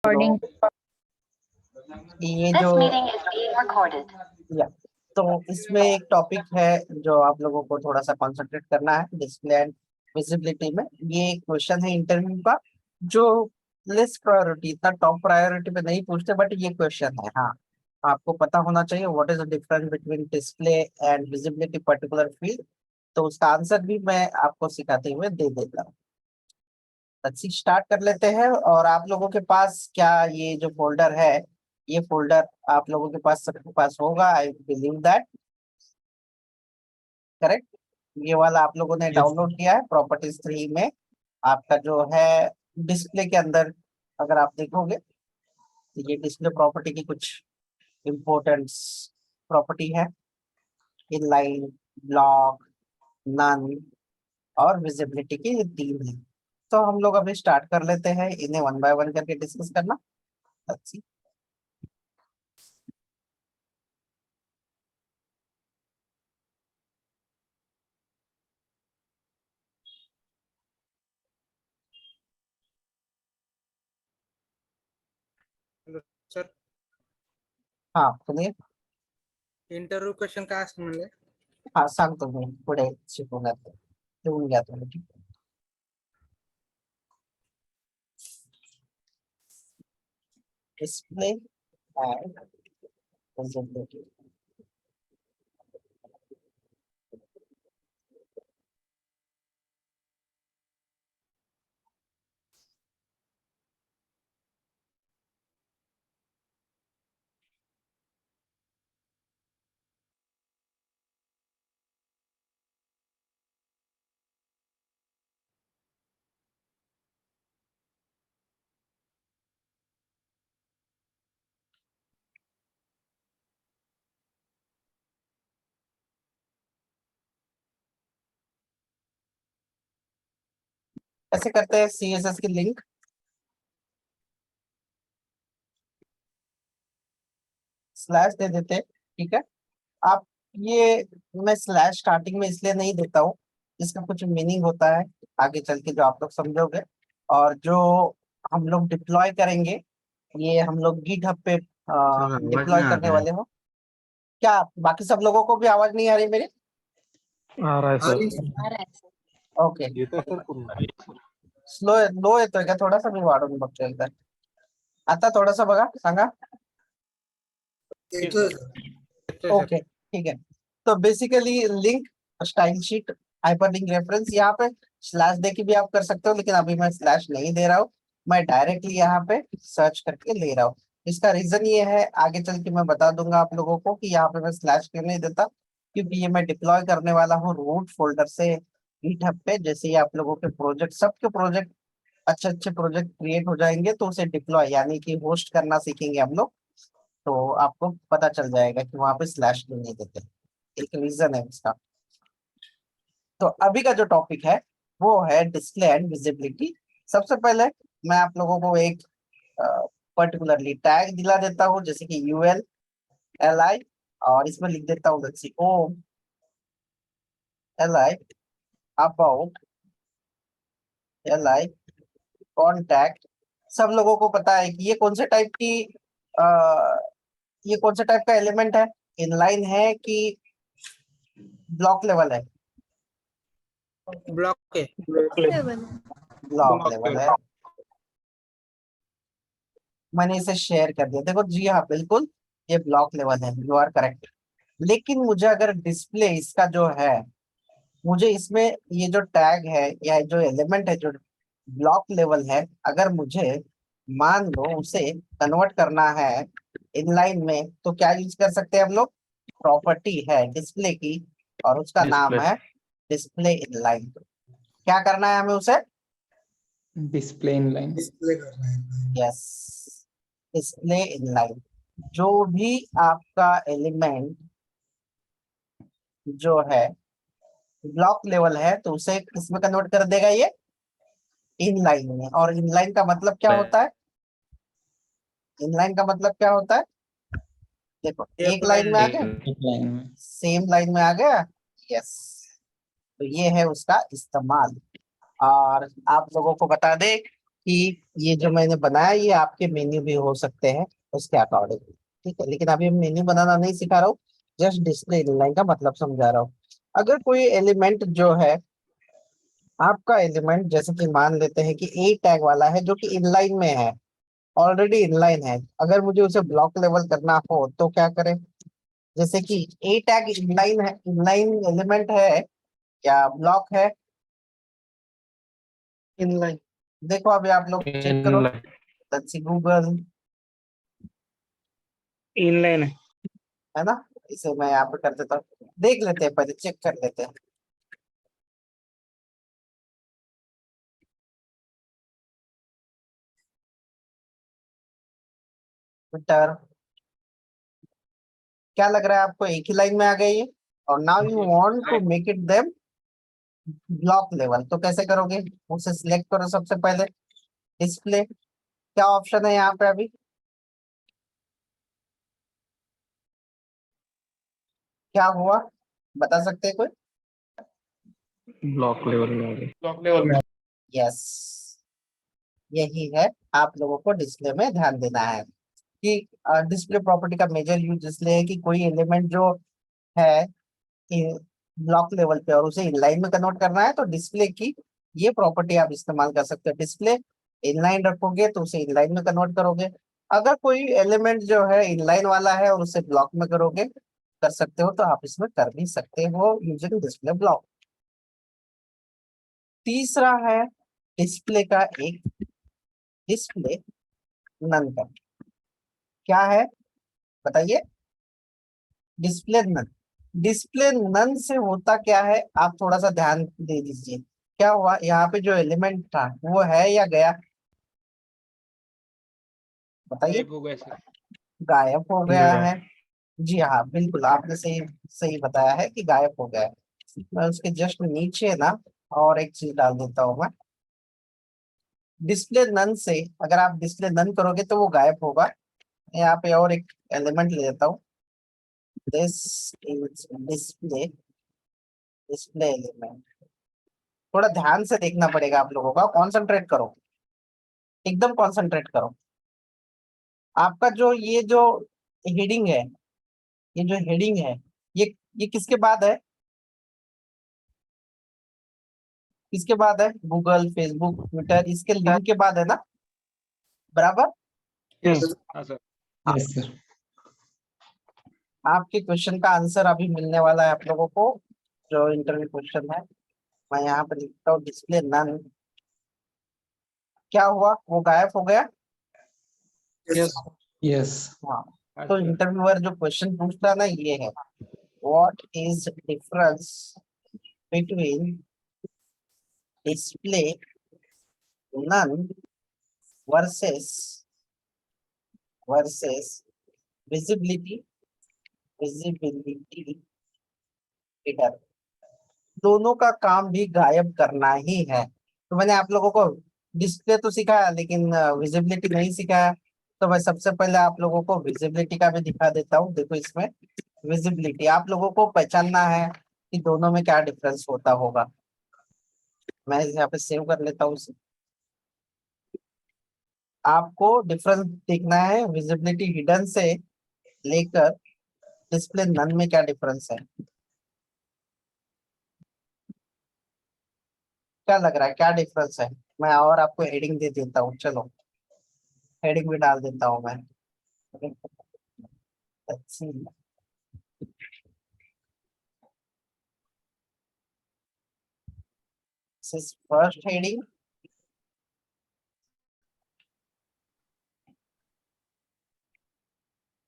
recording. ये This जो meeting is being recorded. या तो इसमें एक टॉपिक है जो आप लोगों को थोड़ा सा कंसंट्रेट करना है डिस्प्ले एंड विजिबिलिटी में। ये एक क्वेश्चन है इंटरव्यू का जो लेस प्रायोरिटी, इतना टॉप प्रायोरिटी पे नहीं पूछते, बट ये क्वेश्चन है। हाँ, आपको पता होना चाहिए what is the difference between display and visibility particular field. तो उसका आंसर भी मैं आपको सिखाते हुए दे देता हूँ। स्टार्ट कर लेते हैं। और आप लोगों के पास क्या ये जो फोल्डर है, ये फोल्डर आप लोगों के पास सबके पास होगा, आई बिलीव दैट, करेक्ट। ये वाला आप लोगों ने डाउनलोड किया है प्रॉपर्टीज 3 में। आपका जो है डिस्प्ले के अंदर अगर आप देखोगे तो ये डिस्प्ले प्रॉपर्टी की कुछ इम्पोर्टेंट प्रॉपर्टी है। इनलाइन, ब्लॉक, नन और विजिबिलिटी की ये 3 है। तो हम लोग अभी स्टार्ट कर लेते हैं इन्हें वन बाय वन करके डिस्कस करना। अच्छी सर हाँ सुनिए। इंटरव्यू क्वेश्चन काय असतं म्हणजे हाँ सांगतो मी पुढे शिकवण्यात ठेवून घ्या तुम्ही, ठीक आहे? Display and visibility. ऐसे करते हैं, CSS की लिंक स्लैश दे देते हैं, ठीक है। आप ये मैं स्लैश स्टार्टिंग में इसलिए नहीं देता हूँ, इसका कुछ मीनिंग होता है आगे चल के जो आप लोग समझोगे। और जो हम लोग डिप्लॉय करेंगे, ये हम लोग गिटहब पे डिप्लॉय करने वाले हो। क्या बाकी सब लोगों को भी आवाज नहीं आ रही मेरी? आ रहा है सर। ओके, स्लो लो येतोय का? थोडासा मी वाढवून बघतो एकदा। आता थोडासा बघा, सांगा। ओके, ठीक है। तो basically link, style sheet, hyper link reference, यहाँ पे स्लैश दे के भी आप कर सकते हो, लेकिन अभी मैं स्लैश नहीं दे रहा हूँ। मैं डायरेक्टली यहाँ पे सर्च करके ले रहा हूँ। इसका रीजन ये है, आगे चल के मैं बता दूंगा आप लोगों को कि यहाँ पे मैं स्लैश क्यों नहीं देता, क्योंकि ये मैं डिप्लॉय करने वाला हूँ रूट फोल्डर से गिटहब पे। जैसे ही आप लोगों के प्रोजेक्ट, सबके प्रोजेक्ट अच्छे अच्छे प्रोजेक्ट क्रिएट हो जाएंगे, तो उसे डिप्लॉय यानी कि होस्ट करना सीखेंगे हम लोग। तो आपको पता चल जाएगा कि वहां पे स्लैश क्यों नहीं देते, एक रीजन है इसका। तो अभी का जो टॉपिक है वो है डिस्प्ले एंड विजिबिलिटी। सबसे पहले मैं आप लोगों को एक पर्टिकुलरली टैग दिला देता हूँ, जैसे कि UL LI, और इसमें लिख देता हूँ OLI अबाउट LI कॉन्टैक्ट। सब लोगों को पता है कि ये कौन से टाइप की ये कौन से टाइप का एलिमेंट है, इनलाइन है कि ब्लॉक लेवल है? ब्लॉक है ब्लॉक लेवल है। मैंने इसे शेयर कर दिया, देखो जी हाँ बिल्कुल, ये ब्लॉक लेवल है, यू आर करेक्ट। लेकिन मुझे अगर डिस्प्ले इसका जो है, मुझे इसमें ये जो टैग है या जो एलिमेंट है जो ब्लॉक लेवल है, अगर मुझे मान लो उसे कन्वर्ट करना है इनलाइन में, तो क्या यूज कर सकते हैं हम लोग? प्रॉपर्टी है डिस्प्ले की और उसका नाम है डिस्प्ले इनलाइन। क्या करना है हमें उसे? Display inline. Yes, display inline. जो भी आपका एलिमेंट जो है ब्लॉक लेवल है, तो उसे किसमें कन्वर्ट कर देगा? ये इनलाइन में। और इनलाइन का मतलब क्या होता है? इनलाइन का मतलब क्या होता है? देखो, एक लाइन में आ गया, सेम लाइन में आ गया। यस, तो ये है उसका इस्तेमाल। और आप लोगों को बता दे कि ये जो मैंने बनाया ये आपके मेन्यू भी हो सकते हैं उसके अकॉर्डिंग, ठीक है। लेकिन अभी मेन्यू बनाना नहीं सिखा रहा हूँ, जस्ट डिस्प्ले इनलाइन का मतलब समझा रहा हूँ। अगर कोई एलिमेंट जो है आपका एलिमेंट, जैसे कि मान लेते हैं कि ए टैग वाला है जो कि इनलाइन में है, ऑलरेडी इनलाइन है, अगर मुझे उसे ब्लॉक लेवल करना हो तो क्या करें? जैसे कि ए टैग इनलाइन है, इनलाइन एलिमेंट है या ब्लॉक है? Inline. देखो अभी आप लोग चेक करो, लेट्स सी गूगल, Inline है. है ना। इसे मैं यहाँ पे कर देता हूँ, देख लेते हैं, पहले चेक कर लेते हैं। ट्विटर, क्या लग रहा है आपको एक ही लाइन में आ गई है? और now you want to make it them block level, तो कैसे करोगे? उसे सिलेक्ट करो सबसे पहले, डिस्प्ले, क्या ऑप्शन है यहाँ पे अभी? क्या हुआ बता सकते हैं कोई? Block level में आ गई. Block level में. यस, यही है, आप लोगों को डिस्प्ले में ध्यान देना है कि डिस्प्ले प्रॉपर्टी का मेजर यूज इसलिए है कि कोई एलिमेंट जो है ब्लॉक लेवल पे और उसे इनलाइन में कन्वर्ट करना है तो डिस्प्ले की ये प्रॉपर्टी आप इस्तेमाल कर सकते हो। डिस्प्ले इनलाइन रखोगे तो उसे इनलाइन में कन्वर्ट करोगे, अगर कोई एलिमेंट जो है इनलाइन वाला है और उसे ब्लॉक में करोगे कर सकते हो, तो आप इसमें कर भी सकते हो यूजिंग डिस्प्ले ब्लॉक। तीसरा है डिस्प्ले का एक डिस्प्ले नन का, क्या है बताइए? डिस्प्ले नन, डिस्प्ले नन से होता क्या है आप थोड़ा सा ध्यान दे दीजिए। क्या हुआ यहाँ पे जो एलिमेंट था वो है या गया? बताइए। हो गए सर. गायब हो गया है। जी हाँ बिल्कुल, आपने सही सही बताया है कि गायब हो गया है। मैं उसके जस्ट नीचे ना और एक चीज डाल देता हूँ मैं, डिस्प्ले नन से अगर आप डिस्प्ले नन करोगे तो वो गायब होगा। यहाँ पे और एक एलिमेंट ले लेता हूँ, this is display, display element. थोड़ा ध्यान से देखना पड़ेगा आप लोगों का, कॉन्सेंट्रेट करो, एकदम कॉन्सेंट्रेट करो। आपका जो ये जो हेडिंग है, ये जो हेडिंग है ये किसके बाद है? किसके बाद है? गूगल, फेसबुक, ट्विटर, इसके लिंक के बाद है ना, बराबर। Yes. हाँ सर. Yes, sir. आपके क्वेश्चन का आंसर अभी मिलने वाला है आप लोगों को, जो इंटरव्यू क्वेश्चन है। मैं यहाँ पे लिखता हूँ डिस्प्ले नन, क्या हुआ वो गायब हो गया। Yes. Yes. हाँ, तो इंटरव्यूअर जो क्वेश्चन पूछता ना ये है, what is difference between display none versus visibility, visibility hidden. दोनों का काम भी गायब करना ही है। तो मैंने आप लोगों को डिस्प्ले तो सिखाया लेकिन विजिबिलिटी नहीं सिखाया, तो मैं सबसे पहले आप लोगों को विजिबिलिटी का भी दिखा देता हूँ। देखो इसमें विजिबिलिटी आप लोगों को पहचानना है कि दोनों में क्या डिफरेंस होता होगा। मैं यहाँ पे सेव कर लेता हूँ इसे। आपको डिफरेंस देखना है विजिबिलिटी हिडन से लेकर डिस्प्ले नन में क्या डिफरेंस है, क्या लग रहा है क्या डिफरेंस है? मैं और आपको हेडिंग दे देता हूँ, चलो हेडिंग भी डाल देता हूँ मैं। Let's see. This is first heading.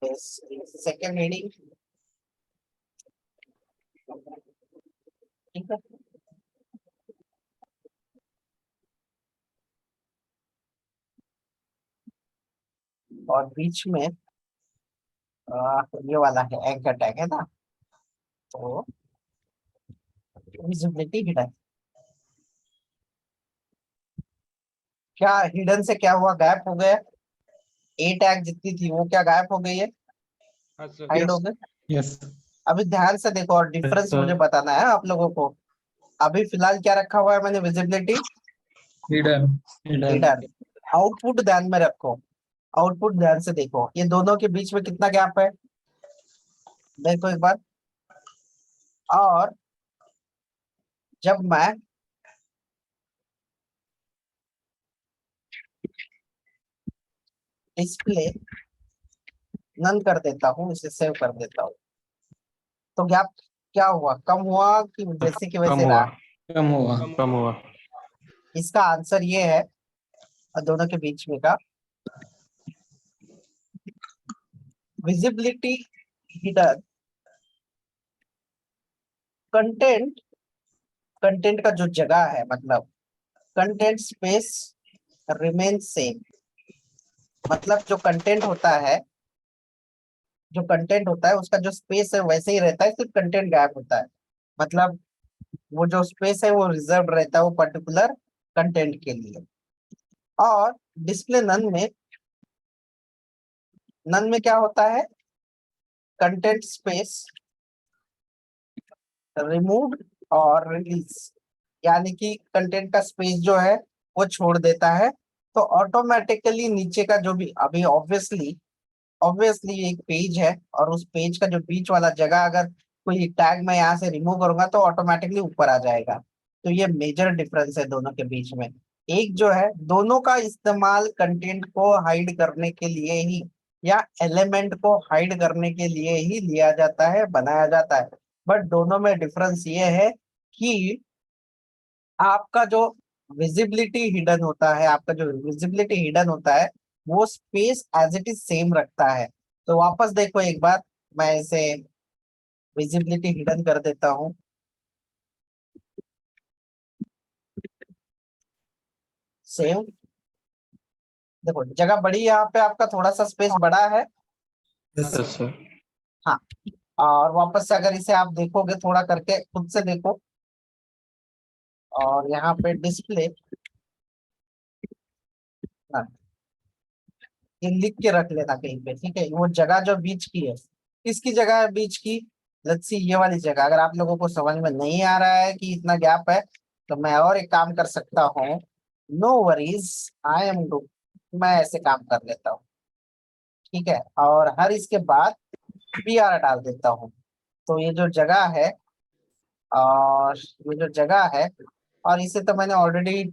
This is second heading. ठीक है, और बीच में ये वाला है एंकर टैग है ना, तो विजिबिलिटी हिडन। क्या हिडन से क्या हुआ, गायब हो गया? ए टैग जितनी थी वो क्या गायब हो गई है, हाइड हो गई। Yes. अभी ध्यान से देखो और डिफरेंस मुझे बताना है आप लोगों को। अभी फिलहाल क्या रखा हुआ है मैंने, विजिबिलिटी Hidden. हिडन, आउटपुट ध्यान में रखो, आउटपुट ध्यान से देखो, ये दोनों के बीच में कितना गैप है, देखो एक बार। और जब मैं डिस्प्ले नन कर देता हूँ, इसे सेव कर देता हूँ, तो गैप क्या हुआ, कम हुआ कि वैसे के कम वैसे हुआ। रहा? कम हुआ। कम हुआ। इसका आंसर ये है दोनों के बीच में का विजिबिलिटी हिडन, कंटेंट, कंटेंट का जो जगह है, मतलब कंटेंट स्पेस रिमेन सेम, मतलब जो कंटेंट होता है, जो कंटेंट होता है उसका जो स्पेस है वैसे ही रहता है, सिर्फ कंटेंट गायब होता है। मतलब वो जो स्पेस है वो रिजर्व रहता है वो पर्टिकुलर कंटेंट के लिए। और डिस्प्ले नन में क्या होता है, कंटेंट स्पेस रिमूव्ड और रिलीज, यानी कि कंटेंट का स्पेस जो है वो छोड़ देता है, तो ऑटोमेटिकली नीचे का जो भी, अभी ऑब्वियसली ऑब्वियसली एक पेज है और उस पेज का जो बीच वाला जगह अगर कोई टैग मैं यहाँ से रिमूव करूंगा तो ऑटोमेटिकली ऊपर आ जाएगा। तो ये मेजर डिफरेंस है दोनों के बीच में। एक जो है, दोनों का इस्तेमाल कंटेंट को हाइड करने के लिए ही या एलिमेंट को हाइड करने के लिए ही लिया जाता है, बनाया जाता है। बट दोनों में डिफरेंस ये है कि आपका जो विजिबिलिटी हिडन होता है, आपका जो विजिबिलिटी हिडन होता है वो space as it is same रखता है। तो वापस देखो एक बार, मैं इसे विजिबिलिटी हिडन कर देता हूँ। सेव, देखो जगह बड़ी है, यहाँ पे आपका थोड़ा सा स्पेस बड़ा है। Yes sir. हाँ, और वापस से अगर इसे आप देखोगे थोड़ा करके खुद से देखो, और यहाँ पे डिस्प्ले, हाँ, ये लिख के रख लेना कहीं पे, ठीक है। वो जगह जो बीच की है, किसकी जगह है बीच की, लेट्स सी ये वाली जगह। अगर आप लोगों को समझ में नहीं आ रहा है कि इतना गैप है, तो मैं और एक काम कर सकता हूँ, no worries, I am do, मैं ऐसे काम कर लेता हूँ, ठीक है। और हर इसके बाद PR डाल देता हूँ। तो ये जो जगह है, और ये जो जगह है, और इसे तो मैंने ऑलरेडी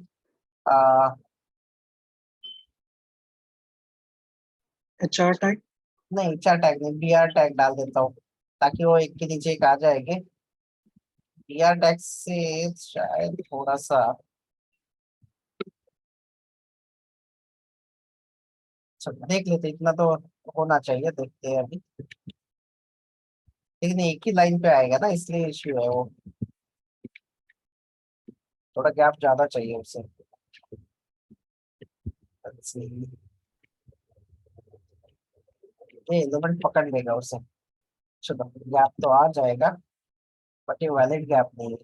HR टैग, नहीं, 4 टैग नहीं, BR टैग डाल देता हूँ, ताकि वो एक के नीचे एक आ जाएंगे। BR टैग से शायद थोड़ा सा, चलो देख लेते, इतना तो होना चाहिए, देखते हैं अभी। लेकिन एक ही लाइन पे आएगा ना, इसलिए इश्यू है वो, थोड़ा गैप ज्यादा चाहिए उससे। ये एलिमेंट पकड़ लेगा उसे, चलो गैप तो आ जाएगा, बट ये वैलिड गैप नहीं है।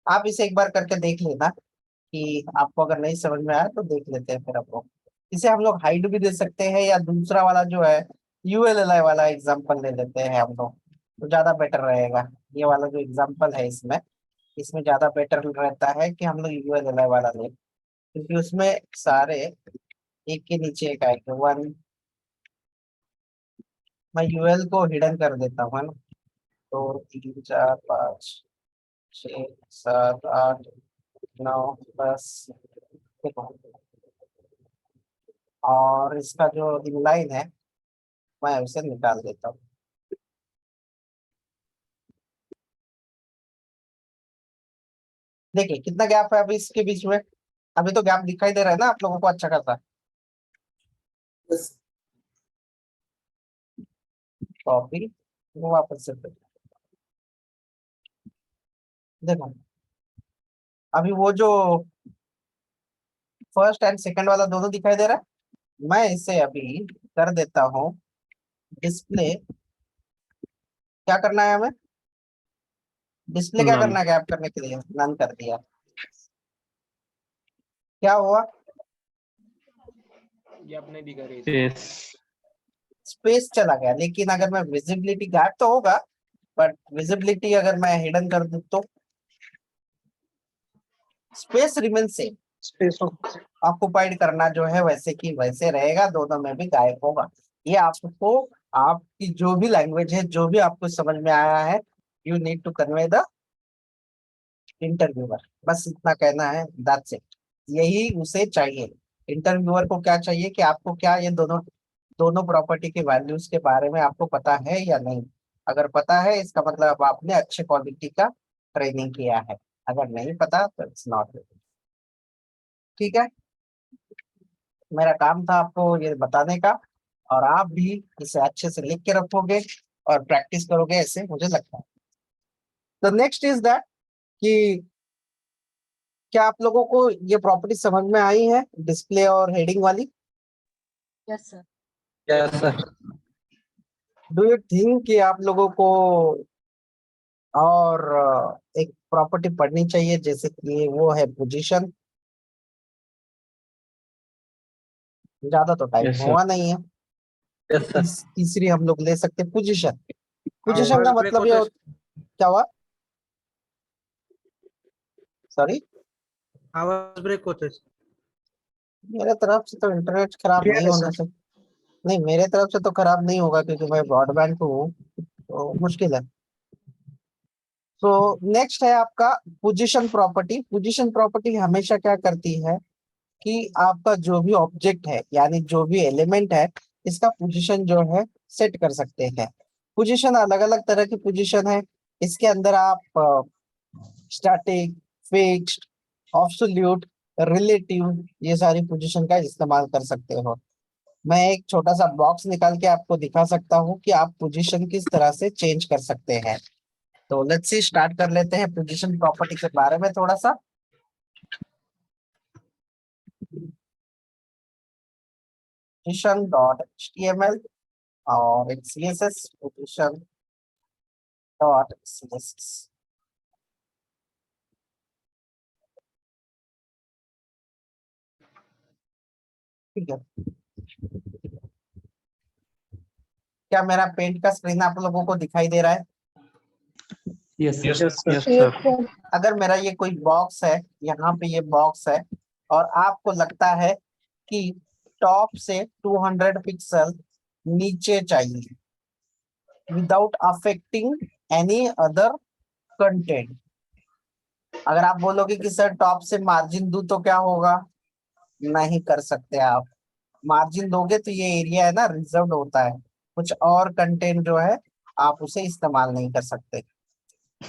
आप इसे एक बार करके देख लेना, कि आपको अगर नहीं समझ में आया तो देख लेते हैं फिर हम लोग। इसे हम लोग हाइड भी दे सकते हैं, या दूसरा वाला जो है ULLI वाला एग्जांपल ले लेते हैं हम लोग, तो ज्यादा बेटर रहेगा। ये वाला जो एग्जांपल है इसमें, इसमें ज्यादा बेटर रहता है कि हम लोग ULLI वाला लें, क्योंकि उसमें सारे एक के नीचे एक आएंगे। वन, मैं UL को हिडन कर देता हूँ, है ना। 2 3 4 5 6 7 8 9 10, देखो। और इसका जो इनलाइन है मैं उसे निकाल देता हूँ। देखिए कितना गैप है अभी इसके बीच में, अभी तो गैप दिखाई दे रहा है ना आप लोगों को अच्छा खासा। कॉपी, वो वापस से फिर देखो, अभी वो जो फर्स्ट एंड सेकंड वाला दोनों दिखाई दे रहा है। मैं इसे अभी कर देता हूँ डिस्प्ले, क्या करना है हमें, डिस्प्ले क्या None. करना है गैप करने के लिए, नन कर दिया। क्या हुआ, ये आपने भी करी। यस। स्पेस चला गया, लेकिन अगर मैं विजिबिलिटी, गैप तो होगा बट विजिबिलिटी अगर मैं हिडन कर दूं तो space remain same. Space of occupied करना जो है वैसे की वैसे रहेगा, दोनों में भी गायब होगा। ये आपको आपकी जो भी लैंग्वेज है, जो भी आपको समझ में आया है, you need to convey the interviewer, बस इतना कहना है, दैट्स इट। यही उसे चाहिए। इंटरव्यूअर को क्या चाहिए कि आपको क्या ये दोनों दोनों प्रॉपर्टी के वैल्यूज के बारे में आपको पता है या नहीं। अगर पता है इसका मतलब आपने अच्छे क्वालिटी का ट्रेनिंग किया है, अगर नहीं पता तो इट्स नॉट। ठीक है, मेरा काम था आपको ये बताने का, और आप भी इसे अच्छे से लिख के रखोगे और प्रैक्टिस करोगे, ऐसे मुझे लगता है। तो नेक्स्ट इज दैट कि क्या आप लोगों को ये प्रॉपर्टी समझ में आई है, डिस्प्ले और हेडिंग वाली? Yes sir. Yes sir. Do you think कि आप लोगों को और एक प्रॉपर्टी पढ़नी चाहिए, जैसे कि वो है पोजीशन? ज्यादा तो टाइम Yes, sir. हुआ नहीं है। Yes sir. तीसरी हम लोग ले सकते हैं पोजीशन। पोजीशन का आवाज break मतलब ये होते क्या हुआ? सॉरी, आवाज ब्रेक होते मेरे तरफ से तो इंटरनेट खराब Clear नहीं है, होना sir. चाहिए। नहीं, मेरे तरफ से तो खराब नहीं होगा क्योंकि मैं ब्रॉडबैंड पे हूँ, तो मुश्किल है। तो नेक्स्ट है आपका पोजीशन प्रॉपर्टी। पोजीशन प्रॉपर्टी हमेशा क्या करती है कि आपका जो भी ऑब्जेक्ट है, यानी जो भी एलिमेंट है, इसका पोजीशन जो है सेट कर सकते हैं। पोजीशन अलग अलग तरह की पोजीशन है। इसके अंदर आप स्टैटिक, फिक्स्ड, ऑब्सोल्यूट, रिलेटिव, ये सारी पोजीशन का इस्तेमाल कर सकते हो। मैं एक छोटा सा बॉक्स निकाल के आपको दिखा सकता हूँ कि आप पोजीशन किस तरह से चेंज कर सकते हैं। तो लेट्स सी, स्टार्ट कर लेते हैं पोजीशन प्रॉपर्टी के बारे में थोड़ा सा। पोजीशन डॉट एचटीएमएल और एक सीएसएस, पोजीशन डॉट सीएसएस। ठीक है, क्या मेरा पेंट का स्क्रीन आप लोगों को दिखाई दे रहा है? Yes Yes, sir. sir. Yes sir. अगर मेरा ये कोई बॉक्स है, यहाँ पे ये बॉक्स है, और आपको लगता है कि टॉप से 200 पिक्सल नीचे चाहिए without affecting any other content. अगर आप बोलोगे कि सर टॉप से मार्जिन दूं तो क्या होगा? नहीं कर सकते आप। मार्जिन दोगे तो ये एरिया है ना, रिजर्व होता है, कुछ और कंटेंट जो है आप उसे इस्तेमाल नहीं कर सकते।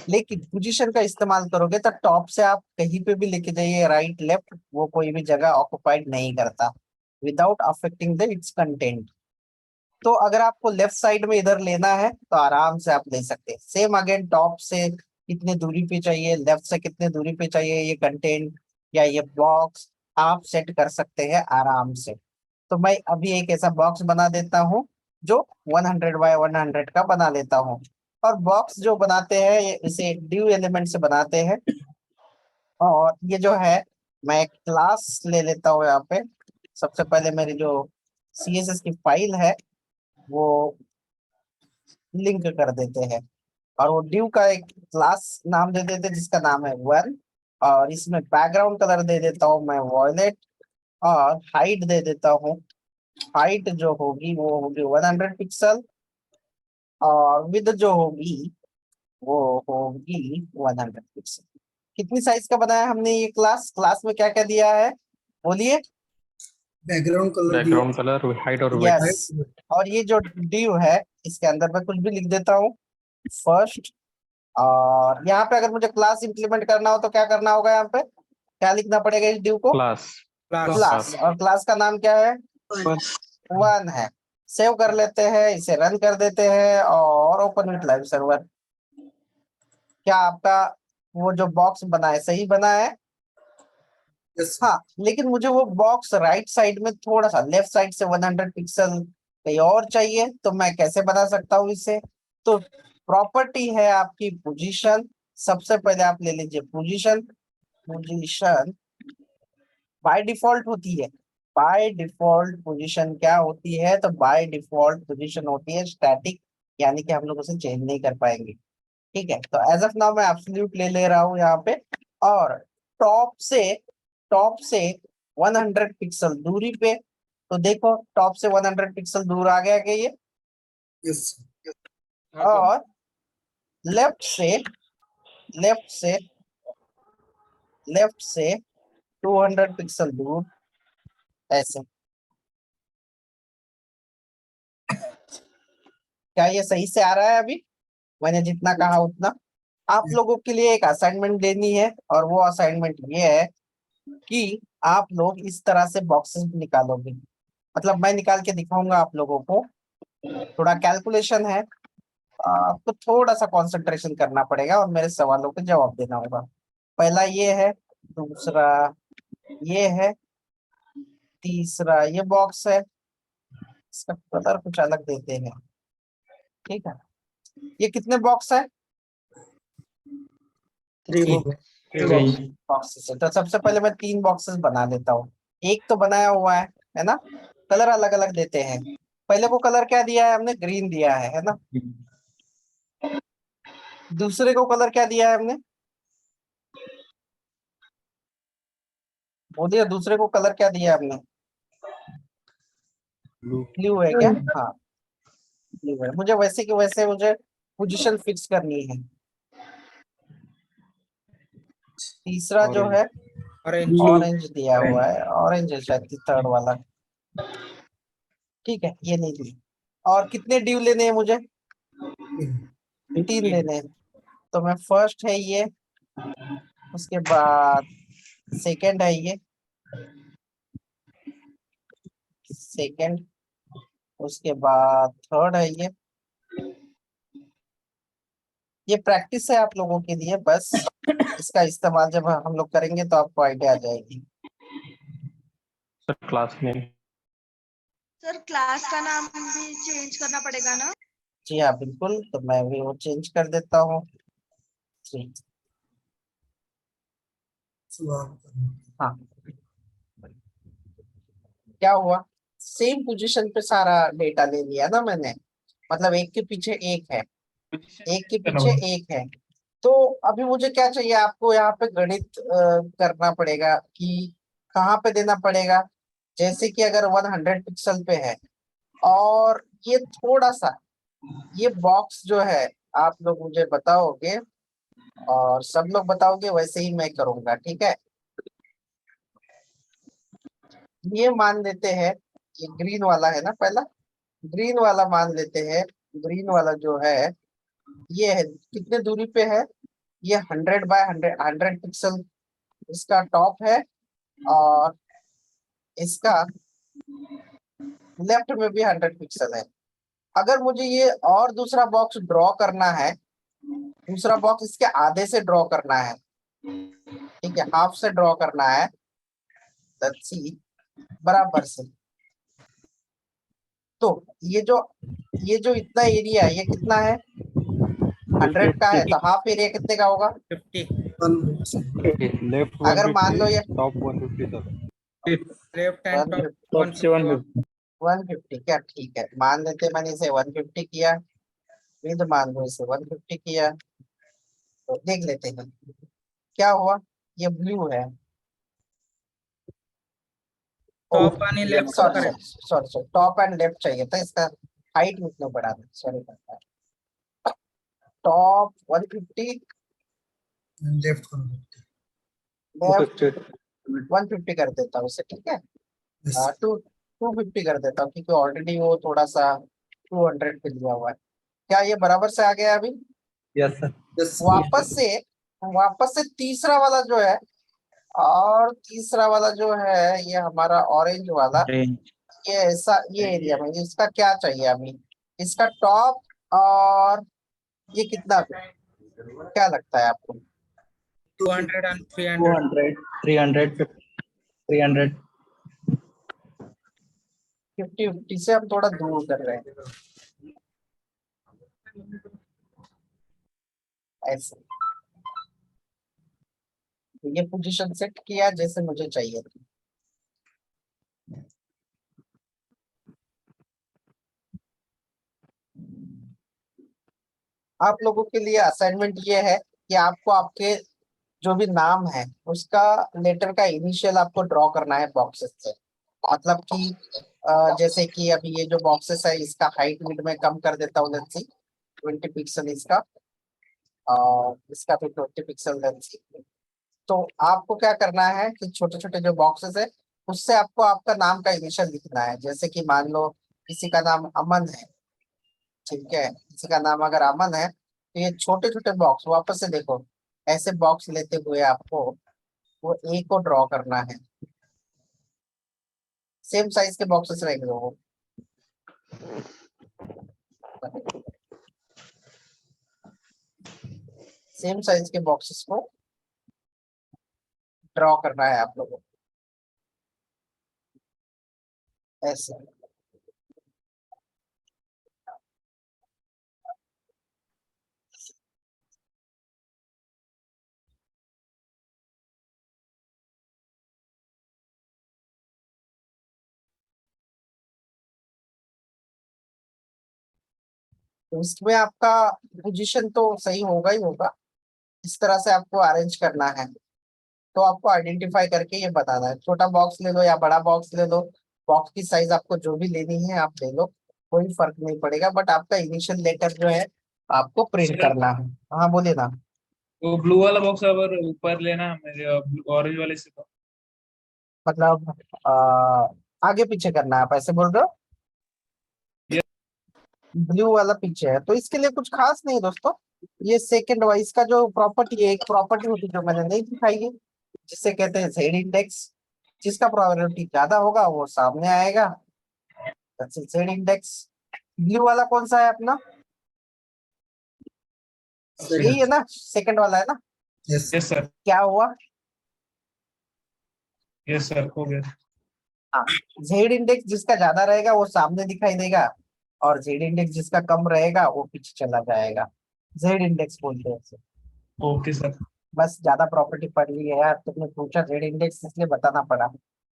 लेकिन पोजीशन का इस्तेमाल करोगे तो टॉप से आप कहीं पे भी लेके जाइए, राइट लेफ्ट, वो कोई भी जगह ऑक्युपाइड नहीं करता without affecting the it's content. तो अगर आपको लेफ्ट साइड में इधर लेना है तो आराम से आप ले सकते हैं। सेम अगेन, टॉप से कितने दूरी पे चाहिए, लेफ्ट से कितने दूरी पे चाहिए, ये कंटेंट या ये बॉक्स आप सेट कर सकते हैं आराम से। तो मैं अभी एक ऐसा बॉक्स बना देता हूँ जो 100 बाय 100 का बना लेता हूँ। और बॉक्स जो बनाते हैं ये इसे ड्यू एलिमेंट से बनाते हैं। और ये जो है, मैं एक क्लास ले लेता हूँ यहाँ पे। सबसे पहले मेरी जो CSS की फाइल है वो लिंक कर देते हैं, और वो ड्यू का एक क्लास नाम दे देते हैं जिसका नाम है वन। और इसमें बैकग्राउंड कलर दे देता हूँ मैं वॉयलेट, और हाइट दे देता हूँ, हाइट जो होगी वो होगी 100 पिक्सल, और विड्थ जो होगी वो होगी 100 पिक्सल। कितनी साइज का बनाया हमने ये क्लास? क्लास में क्या क्या दिया है बोलिए? Background colour background colour, height और वेट। यस। और ये जो ड्यू है इसके अंदर मैं कुछ भी लिख देता हूँ, फर्स्ट। और यहाँ पे अगर मुझे क्लास इंप्लीमेंट करना हो तो क्या करना होगा? यहाँ पे क्या लिखना पड़ेगा इस ड्यू को? क्लास। क्लास। और क्लास का नाम क्या है? वन है। सेव कर लेते हैं, इसे रन कर देते हैं और ओपन विथ लाइव सर्वर। क्या आपका वो जो बॉक्स बना है सही बना है? हाँ, लेकिन मुझे वो बॉक्स राइट साइड में थोड़ा सा लेफ्ट साइड से 100 पिक्सल कहीं और चाहिए, तो मैं कैसे बना सकता हूँ इसे? तो प्रॉपर्टी है आपकी पोजीशन। सबसे पहले आप ले लीजिए पोजीशन। पोजीशन बाय डिफॉल्ट होती है। बाय डिफॉल्ट पोजीशन क्या होती है? तो बाय डिफॉल्ट पोजीशन होती है स्टैटिक, यानी कि हम लोग उसे चेंज नहीं कर पाएंगे। ठीक है, तो एज ऑफ नाउ मैं एब्सोल्यूट ले रहा हूँ यहाँ पे, और टॉप से टॉप से 100 पिक्सल दूरी पे, तो देखो टॉप से 100 पिक्सल दूर आ गया क्या ये, यस और लेफ्ट से लेफ्ट से लेफ्ट से 200 पिक्सल दूर, ऐसे। क्या ये सही से आ रहा है? अभी मैंने जितना कहा उतना। आप लोगों के लिए एक असाइनमेंट देनी है, और वो असाइनमेंट ये है कि आप लोग इस तरह से बॉक्सेस निकालोगे, मतलब मैं निकाल के दिखाऊंगा आप लोगों को। थोड़ा कैलकुलेशन है, आपको थोड़ा सा कंसंट्रेशन करना पड़ेगा और मेरे सवालों का जवाब देना होगा। पहला ये है, दूसरा ये है, तीसरा ये बॉक्स है, इसका कलर कुछ अलग देते हैं, ठीक है। ये कितने बॉक्स है? 3 बॉक्सेस है, तो सबसे पहले मैं 3 बॉक्सेस बना लेता हूँ। एक तो बनाया हुआ है ना। कलर अलग अलग देते हैं। पहले वो कलर क्या दिया है हमने? ग्रीन दिया है ना। दूसरे को कलर क्या दिया है हमने? बोलिए, दूसरे को कलर क्या दिया है हमने? ब्लू है क्या? हाँ, ब्लू है। मुझे वैसे कि वैसे मुझे पोजीशन फिक्स करनी है। तीसरा जो है ऑरेंज ऑरेंज दिया हुआ है, ऑरेंज है शायद थर्ड वाला, ठीक है, ये नहीं दी। और कितने ड्यू लेने हैं मुझे? 3 लेने हैं। तो मैं फर्स्ट है ये, उसके बाद सेकंड है सेकंड, उसके बाद थर्ड है ये प्रैक्टिस है आप लोगों के लिए, बस इसका इस्तेमाल जब हम लोग करेंगे तो आपको आइडिया आ जाएगी। सर क्लास में सर क्लास का नाम भी चेंज करना पड़ेगा ना? जी हाँ बिल्कुल, तो मैं भी वो चेंज कर देता हूँ। जी हाँ, क्या हुआ? सेम पोजीशन पे सारा डेटा ले लिया ना मैंने, मतलब एक के पीछे एक है, एक के पीछे एक है। तो अभी मुझे क्या चाहिए? आपको यहाँ पे गणित करना पड़ेगा कि कहाँ पे देना पड़ेगा। जैसे कि अगर 100 पिक्सल पे है, और ये थोड़ा सा ये बॉक्स जो है, आप लोग मुझे बताओगे और सब लोग बताओगे, वैसे ही मैं करूंगा, ठीक है। ये मान लेते हैं, ये ग्रीन वाला है ना, पहला ग्रीन वाला मान लेते हैं। ग्रीन वाला जो है ये है, कितने दूरी पे है? ये 100 बाय 100 पिक्सल इसका टॉप है, और इसका लेफ्ट में भी 100 पिक्सल है। अगर मुझे ये और दूसरा बॉक्स ड्रॉ करना है, दूसरा बॉक्स इसके आधे से ड्रॉ करना है, ठीक है, हाफ से ड्रॉ करना है, लेट्स सी, बराबर से। तो ये जो इतना एरिया है, ये कितना है? 100 का है, तो हाफ एरिया कितने का होगा? 50 लेफ्ट अगर मान लो ये top 150 sir. Left and top 150 150 क्या, ठीक है, मान लेते हैं, मैंने इसे 150 किया, विद मान लो इसे 150 किया, तो देख लेते हैं क्या हुआ। ये ब्लू है, टॉप आणि लेफ्ट को sorry correct sorry sorry, top and left चाहिए था, इसका हाइट उतना बढ़ा दे, सॉरी करता है। टॉप 150, लेफ्ट लेफ्ट 150 कर देता हूँ उसे, ठीक है। यस 250 कर देता हूँ, क्योंकि ऑलरेडी वो थोड़ा सा 200 पे लिया हुआ है। क्या ये बराबर से आ गया अभी? Yes sir. यस वापस से तीसरा वाला जो है, और तीसरा वाला जो है ये हमारा ऑरेंज वाला, ये ऐसा ये एरिया में इसका क्या चाहिए अभी? इसका टॉप, और ये कितना, क्या लगता है आपको? 200 and 300 200 300 300 50-50 से हम थोड़ा दूर कर रहे हैं, ऐसे। तो ये पोजीशन सेट किया जैसे मुझे चाहिए थी। आप लोगों के लिए असाइनमेंट ये है कि आपको आपके जो भी नाम है उसका लेटर का इनिशियल आपको ड्रॉ करना है बॉक्सेस से। मतलब कि जैसे कि अभी ये जो बॉक्सेस है इसका हाइट विड्थ में कम कर देता हूँ, लेट्स सी 20 पिक्सल इसका, और इसका भी 20 पिक्सल, लेट्स सी। तो आपको क्या करना है कि छोटे छोटे जो बॉक्सेस है उससे आपको आपका नाम का इनिशियल लिखना है। जैसे कि मान लो किसी का नाम अमन है, ठीक है, किसी का नाम अगर अमन है तो ये छोटे छोटे बॉक्स वापस से देखो, ऐसे बॉक्स लेते हुए आपको वो ए को ड्रॉ करना है। सेम साइज के बॉक्सेस रहेंगे वो, सेम साइज के बॉक्सेस को ड्रॉ करना है आप लोगों को ऐसे। तो इसमें आपका पोजीशन तो सही होगा ही होगा, इस तरह से आपको अरेंज करना है। तो आपको आइडेंटिफाई करके ये बताना है, छोटा बॉक्स ले लो या बड़ा बॉक्स ले लो, बॉक्स की साइज आपको जो भी लेनी है आप ले लो, कोई फर्क नहीं पड़ेगा, बट आपका इनिशियल लेटर जो है आपको प्रिंट सर, करना है। हाँ बोलिए ना। वो ब्लू वाला बॉक्स अगर ऊपर लेना मेरे ऑरेंज वाले से तो मतलब आगे पीछे करना है, आप ऐसे बोल रहे हो? Yes. ब्लू वाला पीछे है तो इसके लिए कुछ खास नहीं दोस्तों। ये सेकंड वाइज का जो प्रॉपर्टी है, एक प्रॉपर्टी होती है जो मैंने नहीं दिखाई है, जिसे कहते हैं जेड इंडेक्स। जिसका प्रोबेबिलिटी ज्यादा होगा वो सामने आएगा, जेड इंडेक्स। ब्लू वाला कौन सा है अपना? यही है ना, सेकंड वाला है ना? Yes. यस सर, क्या हुआ? यस सर, हो गया। हाँ, जेड इंडेक्स जिसका ज्यादा रहेगा वो सामने दिखाई देगा, और जेड इंडेक्स जिसका कम रहेगा वो पीछे चला जाएगा। जेड इंडेक्स बोलते हैं इसे। Okay sir. बस ज्यादा प्रॉपर्टी पढ़ ली है यार तुमने, पूछा जेड इंडेक्स इसलिए बताना पड़ा।